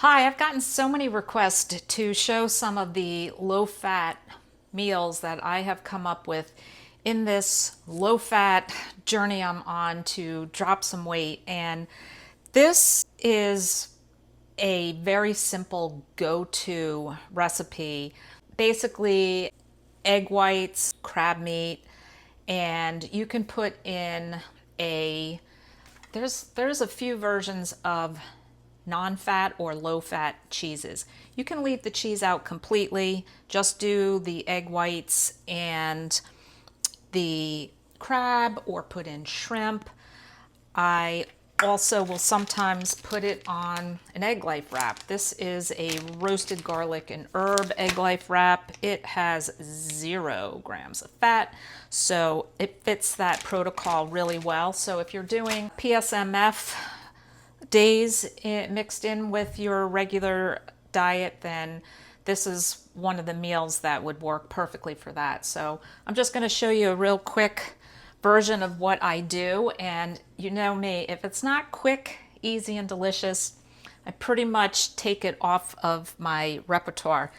Hi, I've gotten so many requests to show some of the low-fat meals that I have come up with in this low-fat journey I'm on to drop some weight. And this is a very simple go-to recipe. Basically, egg whites, crab meat, and you can put in there's a few versions of non-fat or low-fat cheeses. You can leave the cheese out completely, just do the egg whites and the crab, or put in shrimp. I also will sometimes put it on an egg life wrap. This is a roasted garlic and herb egg life wrap. It has 0 grams of fat, so it fits that protocol really well. So if you're doing PSMF days mixed in with your regular diet, then this is one of the meals that would work perfectly for that. So I'm just going to show you a real quick version of what I do, and you know me, if it's not quick, easy, and delicious, I pretty much take it off of my repertoire.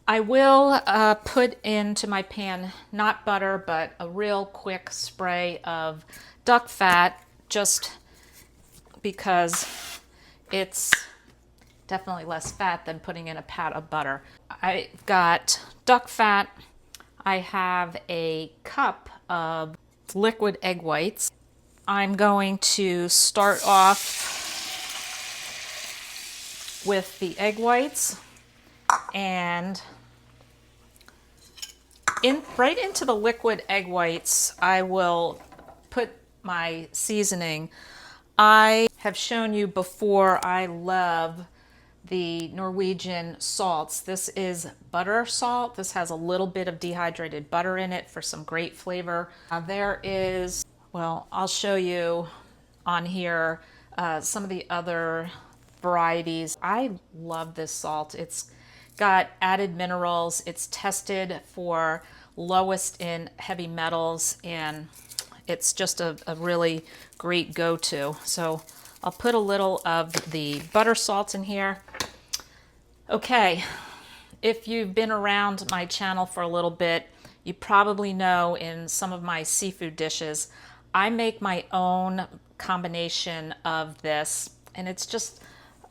I will put into my pan not butter, but a real quick spray of duck fat, just because it's definitely less fat than putting in a pat of butter. I've got duck fat. I have a cup of liquid egg whites. I'm going to start off with the egg whites, and right into the liquid egg whites I will put my seasoning. I have shown you before I love the Norwegian salts. This is butter salt. This has a little bit of dehydrated butter in it for some great flavor. There is, well, I'll show you on here some of the other varieties. I love this salt. It's got added minerals. It's tested for lowest in heavy metals, and it's just a really great go-to. So I'll put a little of the butter salt in here. Okay, if you've been around my channel for a little bit, you probably know in some of my seafood dishes, I make my own combination of this, and it's just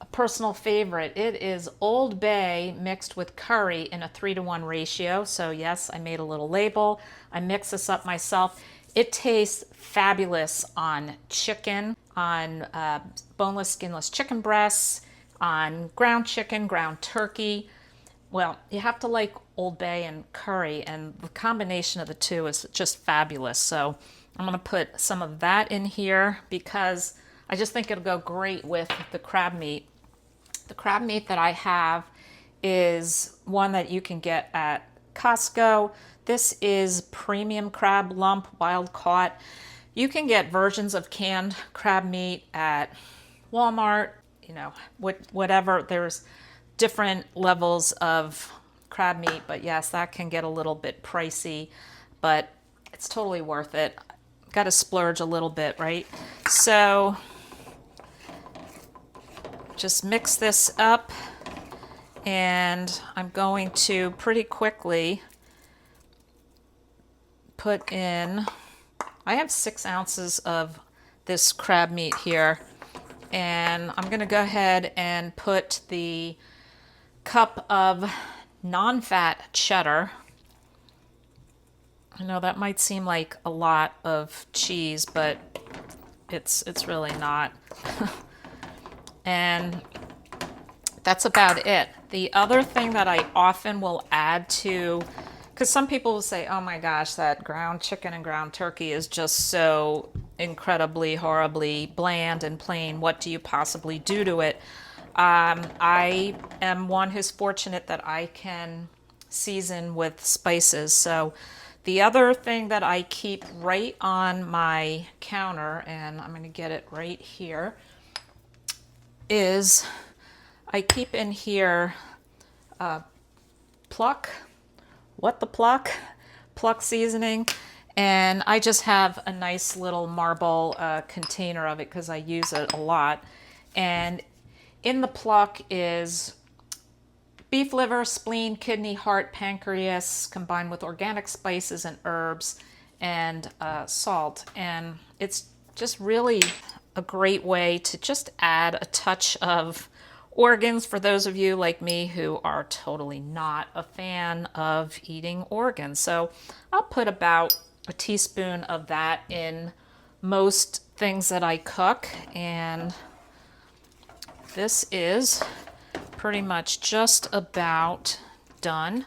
a personal favorite. It is Old Bay mixed with curry in a 3-to-1 ratio. So yes, I made a little label. I mix this up myself. It tastes fabulous on chicken, on boneless, skinless chicken breasts, on ground chicken, ground turkey. Well, you have to like Old Bay and curry, and the combination of the two is just fabulous. So I'm going to put some of that in here because I just think it'll go great with the crab meat. The crab meat that I have is one that you can get at Costco. This is premium crab lump, wild caught. You can get versions of canned crab meat at Walmart, you know, whatever. There's different levels of crab meat, but yes, that can get a little bit pricey, but it's totally worth it. Got to splurge a little bit, right? So just mix this up, and I'm going to pretty quickly put in, I have 6 ounces of this crab meat here, and I'm going to go ahead and put the cup of non-fat cheddar. I know that might seem like a lot of cheese, but it's really not. And that's about it. The other thing that I often will add to, because some people will say, oh my gosh, that ground chicken and ground turkey is just so incredibly, horribly bland and plain. What do you possibly do to it? I am one who's fortunate that I can season with spices. So the other thing that I keep right on my counter, and I'm going to get it right here, is I keep in here PLUCK seasoning, and I just have a nice little marble container of it because I use it a lot. And in the pluck is beef liver, spleen, kidney, heart, pancreas, combined with organic spices and herbs and salt. And it's just really a great way to just add a touch of organs for those of you like me who are totally not a fan of eating organs. So I'll put about a teaspoon of that in most things that I cook, and this is pretty much just about done,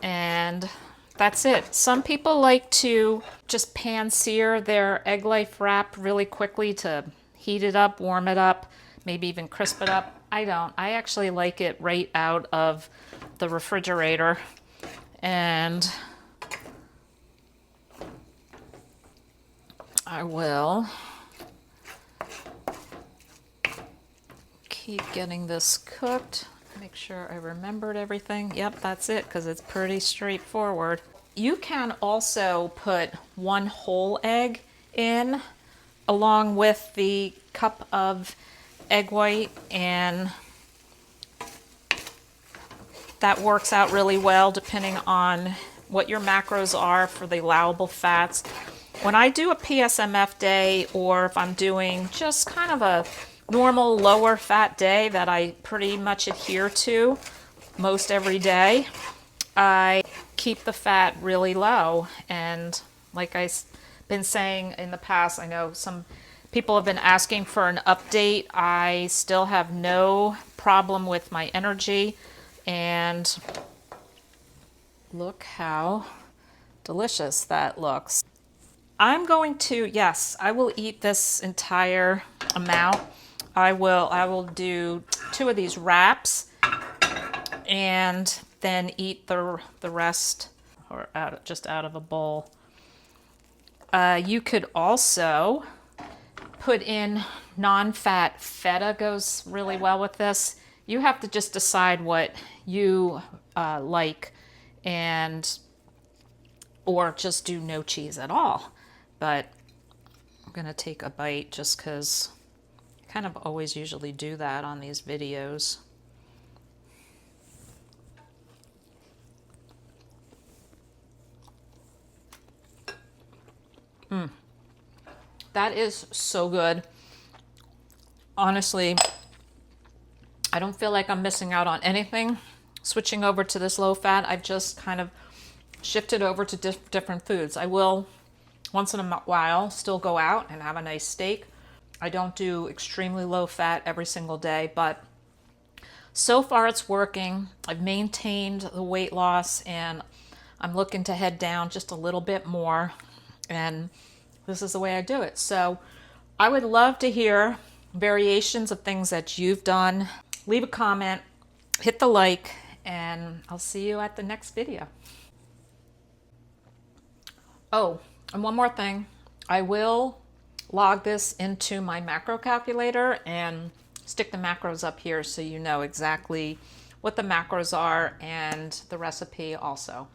and that's it. Some people like to just pan sear their egg life wrap really quickly to heat it up, warm it up, maybe even crisp it up. I don't. I actually like it right out of the refrigerator, and I will keep getting this cooked. Make sure I remembered everything. Yep, that's it, because it's pretty straightforward. You can also put 1 whole egg in along with the cup of egg white, and that works out really well depending on what your macros are for the allowable fats. When I do a PSMF day, or if I'm doing just kind of a normal lower fat day that I pretty much adhere to most every day, I keep the fat really low. And like I've been saying in the past, I know some people have been asking for an update. I still have no problem with my energy, and look how delicious that looks. I'm going to, yes, I will eat this entire amount. I will do 2 of these wraps and then eat the rest, or just out of a bowl. You could also put in non-fat feta, goes really well with this. You have to just decide what you like, and or just do no cheese at all. But I'm gonna take a bite just because I kind of always usually do that on these videos. That is so good. Honestly, I don't feel like I'm missing out on anything. Switching over to this low fat, I've just kind of shifted over to different foods. I will once in a while still go out and have a nice steak. I don't do extremely low fat every single day, but so far it's working. I've maintained the weight loss, and I'm looking to head down just a little bit more, and this is the way I do it. So I would love to hear variations of things that you've done. Leave a comment, hit the like, and I'll see you at the next video. Oh, and one more thing. I will log this into my macro calculator and stick the macros up here so you know exactly what the macros are and the recipe also.